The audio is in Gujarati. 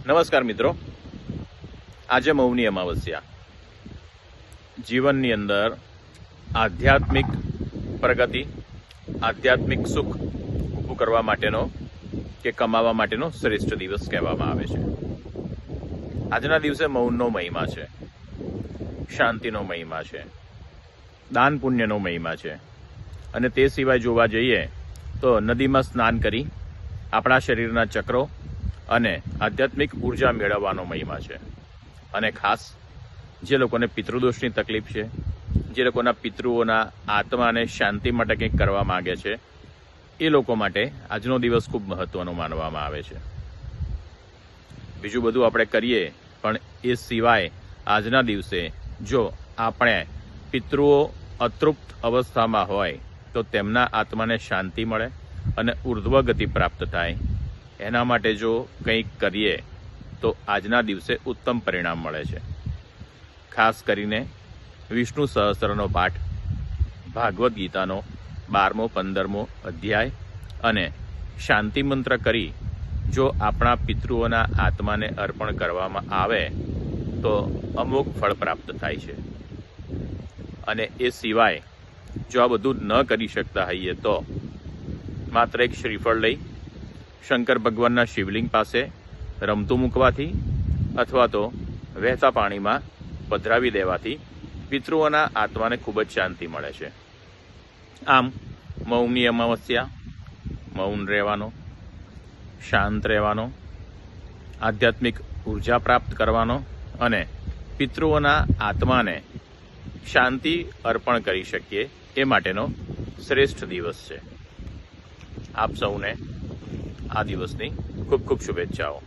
નમસ્કાર મિત્રો, આજે મૌની અમાવસ્યા. જીવનની અંદર આધ્યાત્મિક પ્રગતિ, આધ્યાત્મિક સુખ ઊભું કરવા માટેનો કે કમાવા માટેનો શ્રેષ્ઠ દિવસ કહેવામાં આવે છે. આજના દિવસે મૌનનો મહિમા છે, શાંતિનો મહિમા છે, દાન પુણ્યનો મહિમા છે. અને તે સિવાય જોવા જઈએ તો નદીમાં સ્નાન કરી આપણા શરીરના ચક્રો અને આધ્યાત્મિક ઉર્જા મેળવવાનો મહિમા છે. અને ખાસ જે લોકોને પિતૃદોષની તકલીફ છે, જે લોકોના પિતૃઓના આત્માને શાંતિ માટે કંઈક કરવા માગે છે, એ લોકો માટે આજનો દિવસ ખૂબ મહત્વનો માનવામાં આવે છે. બીજું બધું આપણે કરીએ, પણ એ સિવાય આજના દિવસે જો આપણે પિતૃઓ અતૃપ્ત અવસ્થામાં હોય તો તેમના આત્માને શાંતિ મળે અને ઉર્ધ્વગતિ પ્રાપ્ત થાય. એના માટે જો કંઈક કરીએ તો આજના દિવસે ઉત્તમ પરિણામ મળે છે. ખાસ કરીને વિષ્ણુ સહસ્ત્રનો પાઠ, ભાગવદ્ ગીતાનો 12મો 15મો અધ્યાય અને શાંતિ મંત્ર કરી જો આપણા પિતૃઓના આત્માને અર્પણ કરવામાં આવે તો અમોઘ ફળ પ્રાપ્ત થાય છે. અને એ સિવાય જો આ બધું ન કરી શકતા હોઈએ તો માત્ર એક શ્રીફળ લઈ શંકર ભગવાનના શિવલિંગ પાસે રમતું મૂકવાથી અથવા તો વહેતા પાણીમાં પધરાવી દેવાથી પિતૃઓના આત્માને ખૂબ જ શાંતિ મળે છે. આમ મૌનની અમાવસ્યા, મૌન રહેવાનો, શાંત રહેવાનો, આધ્યાત્મિક ઉર્જા પ્રાપ્ત કરવાનો અને પિતૃઓના આત્માને શાંતિ અર્પણ કરી શકીએ એ માટેનો શ્રેષ્ઠ દિવસ છે. આપ સૌને આ દિવસની ખૂબ ખૂબ શુભેચ્છાઓ.